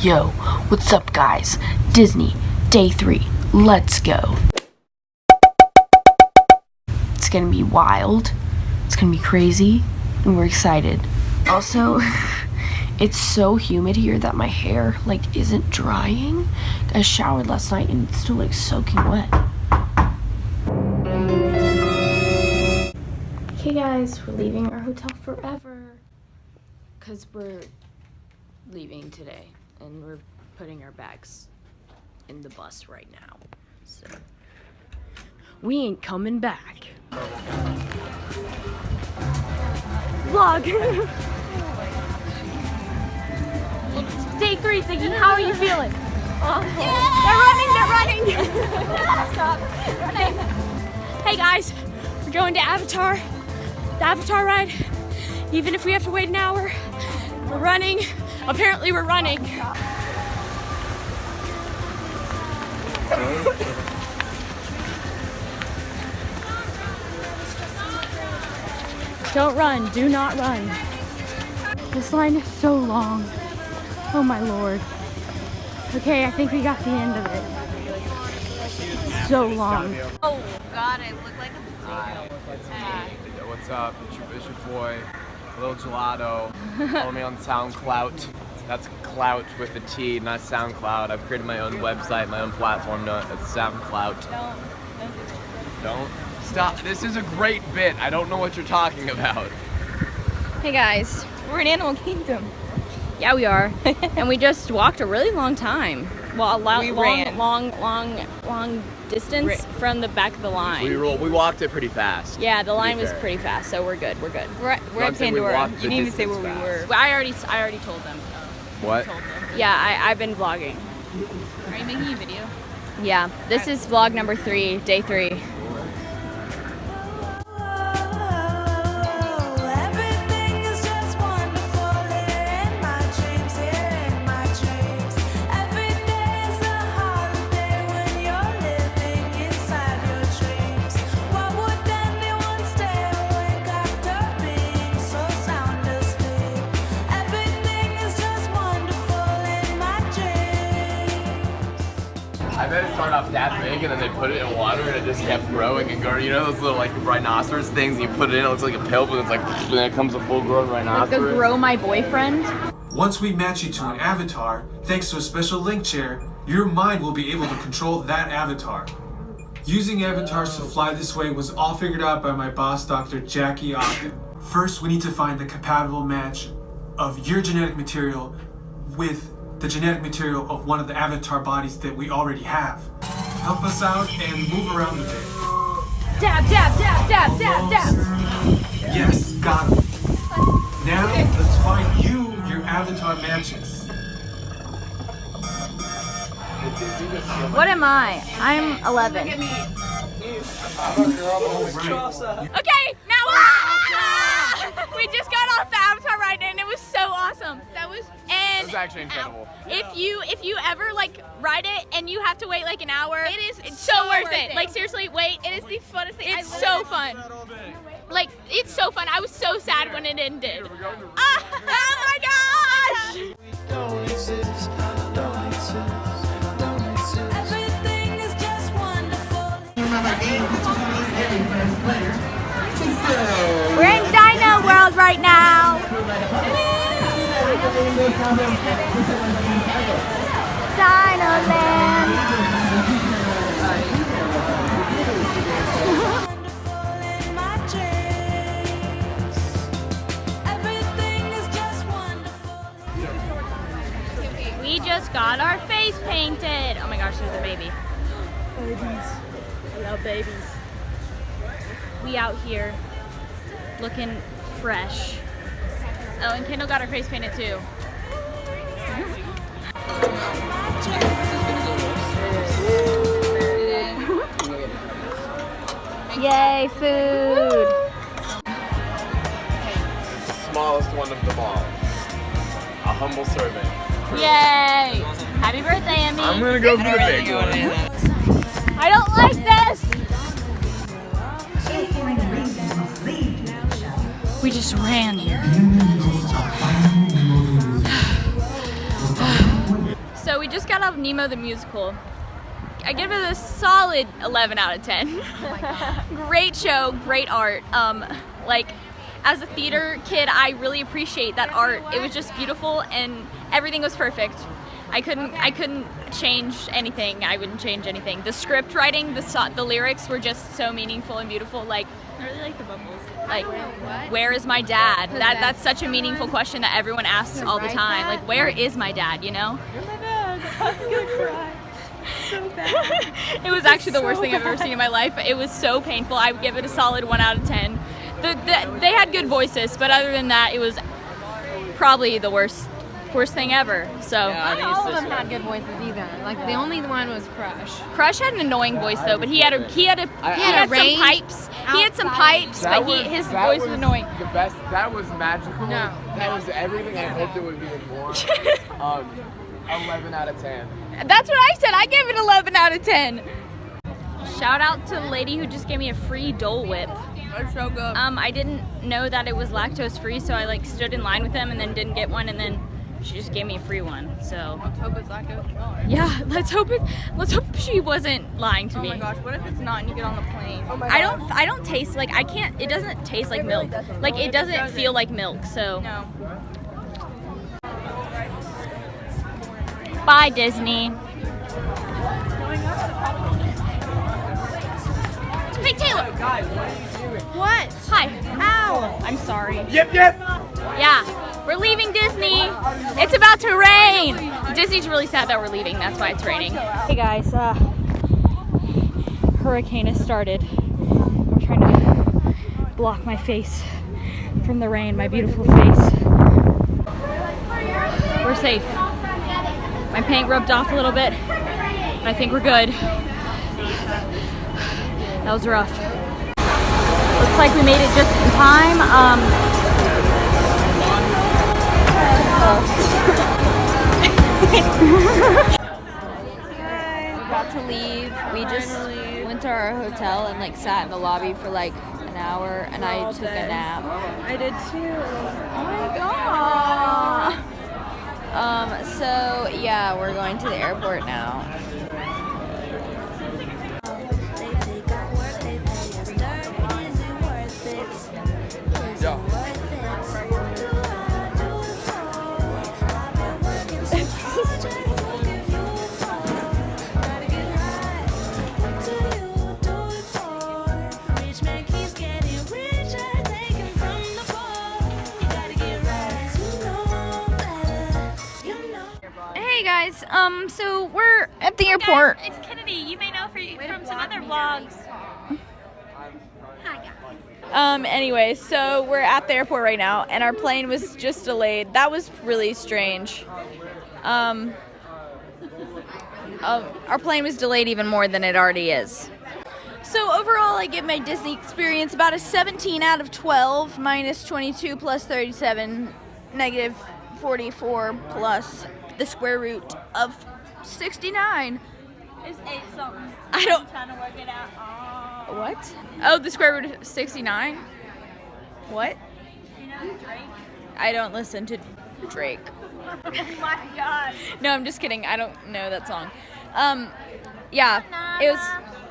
Yo, what's up guys? Disney, day 3, let's go. It's gonna be wild, it's gonna be crazy, and we're excited. Also, it's so humid here that my hair isn't drying. I showered last night and it's still soaking wet. Okay guys, we're leaving our hotel forever because we're leaving today and we're putting our bags in the bus right now. So we ain't coming back. Vlog. Day 3, Ziggy, how are you feeling? Awful. Yeah! They're running! Stop. Running. Hey guys, we're going to Avatar. The Avatar ride. Even if we have to wait an hour, we're running. Apparently we're running. Don't run, do not run. This line is so long. Oh my lord. Okay, I think we got the end of it. So long. Oh god, I look like a potato. What's up? It's your boy, Lil Gelato. Follow me on SoundCloud. That's clout with a T, not SoundCloud. I've created my own website, my own platform. No, it's SoundCloud. Don't stop. This is a great bit. I don't know what you're talking about. Hey guys, we're in Animal Kingdom. Yeah, we are. And we just walked a really long time. Well, a long distance from the back of the line. We walked it pretty fast. Yeah, the line was pretty fast, so we're good. We're good. We're at Pandora. You didn't even say where we were. Well, I already told them. What? Told them. Yeah, I've been vlogging. Are you making a video? Yeah. This is vlog number 3, day 3. I bet it started off that big and then they put it in water and it just kept growing and growing. You know those little rhinoceros things? You put it in, it looks like a pill, but it's then it comes a full-grown rhinoceros. Like the Grow My Boyfriend. Once we match you to an avatar, thanks to a special link chair, your mind will be able to control that avatar. Using avatars to fly this way was all figured out by my boss, Dr. Jackie Ogden. First, we need to find the compatible match of your genetic material with the genetic material of one of the avatar bodies that we already have. Help us out and move around a bit. Dab, dab, dab, dab, dab, dab. Yes, got it. Now, let's find your avatar matches. What am I? I'm 11. Okay, now we just got off the Avatar ride and it was so awesome. That was actually incredible. If you ever ride it and you have to wait an hour, it's so worth it. Seriously, wait. It is the funnest thing. It's so fun. It's so fun. I was so sad when it ended. Oh my gosh! Everything is just wonderful. We're in Dino World right now. Dino Land. We just got our face painted. Oh my gosh, there's a baby. Babies. I love babies. We out here looking fresh. Oh, and Kendall got her face painted too. Yay, food! Smallest one of them all. A humble serving. Yay! Happy birthday, Emmy! I'm gonna go for the big one. I don't like this! We just ran here. we just got out of Nemo the musical. I give it a solid 11 out of 10. Great show, great art. Like, as a theater kid, I really appreciate that art. It was just beautiful and everything was perfect. I couldn't change anything. I wouldn't change anything. The script writing, the lyrics were just so meaningful and beautiful. Like, I really like the bubbles. like, where is my dad? That's such a meaningful question that everyone asks all the time. Like, where is my dad, you know? You're my dad. I'm gonna cry. So bad. It was actually the worst thing I've ever seen in my life. It was so painful. I would give it a solid 1 out of 10. They had good voices, but other than that, it was probably the worst thing ever. So Not all of them had good voices either. Like the only one was Crush. Crush had an annoying voice though, but he had some pipes. He had some pipes, but his voice was annoying. The best. That was magical. No. That was everything I hoped it would be and more. 11 out of 10. That's what I said. I gave it 11 out of 10. Shout out to the lady who just gave me a free Dole Whip. They're so good. I didn't know that it was lactose free, so I like stood in line with them and then didn't get one, and then she just gave me a free one. So Let's hope it's lactose. yeah, let's hope she wasn't lying to me. Oh my gosh, what if it's not and you get on the plane? I don't taste like it doesn't taste like milk. Like it doesn't feel like milk. So No. bye Disney. Hey Taylor. What? Hi. Ow. I'm sorry. Yep. Yeah, we're leaving Disney. It's about to rain. Disney's really sad that we're leaving. That's why it's raining. Hey guys, hurricane has started. I'm trying to block my face from the rain, my beautiful face. We're safe. My paint rubbed off a little bit, but I think we're good. That was rough. Looks like we made it just in time. We're about to leave. We just went to our hotel and like sat in the lobby for like an hour, and I took a nap. I did too. Oh my god. So yeah, we're going to the airport now. Hey guys, so we're at the airport. It's Kennedy. You may know from some other vlogs. Anyway, so we're at the airport right now, and our plane was just delayed. That was really strange. Our plane was delayed even more than it already is. So overall, I give my Disney experience about a 17 out of 12, minus 22 plus 37, negative 44 plus the square root of 69. It's 8 something. I don't. I'm trying to work it out. What? Oh, the square root of 69? What? You know Drake? I don't listen to Drake. Oh my god. No, I'm just kidding. I don't know that song. Yeah, it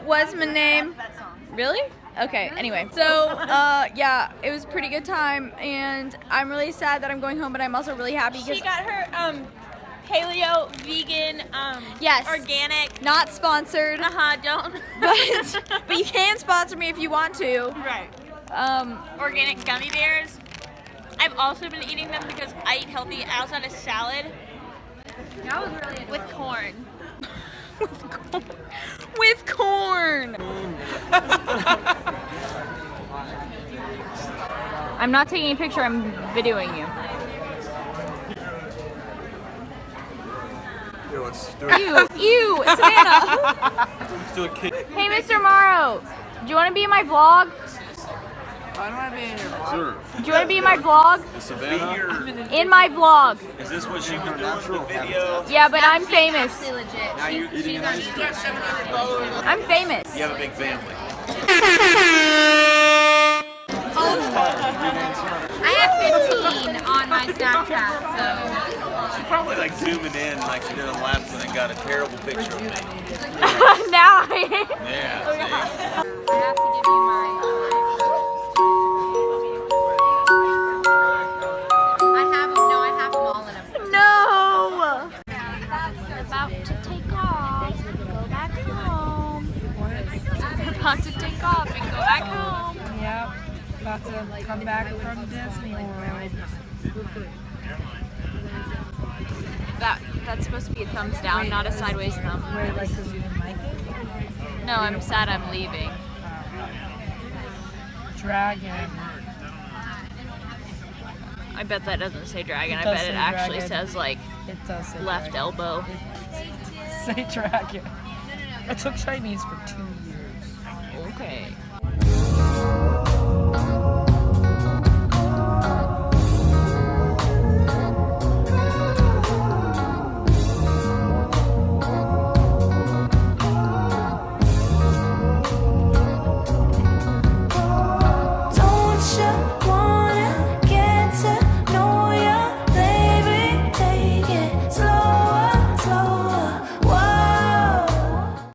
was my name. That song. Really? Okay, anyway. So, yeah, it was a pretty good time, and I'm really sad that I'm going home, but I'm also really happy because She got her paleo, vegan, yes, organic. not sponsored, Don't. but you can sponsor me if you want to. Right. Um, Organic gummy bears. I've also been eating them because I eat healty. I also had a salad. That was really With corn. with corn. I'm not taking a picture, I'm videoing you. Here, let's do it. Ew, Savannah. Let's do a kick. Hey, Mr. Morrow, do you want to be in my vlog? I don't want to be in your Sir, Do you want to be in my vlog? Savannah, In my vlog. is this what she was doing in the video? Yeah, but I'm famous. legit. Now you're eating an ice cream. I'm famous. You have a big family. Oh I have 15 on my Snapchat, so. She's probably like zooming in like she did on the last one and got a terrible picture of me. Now I Yeah. I have to give you my. I have them. No, I have them all in them. No! We're about to take off and go back home. We're about to take off and go back home. Yep. About to come back from Disney World. That's supposed to be a thumbs down, not a sideways thumb. Wait, like, because you didn't like it? No, I'm sad I'm leaving. Dragon. I bet that doesn't say dragon. I does bet it say actually dragon. says like It does say left dragon. elbow. Say dragon. I took Chinese for 2 years. Okay.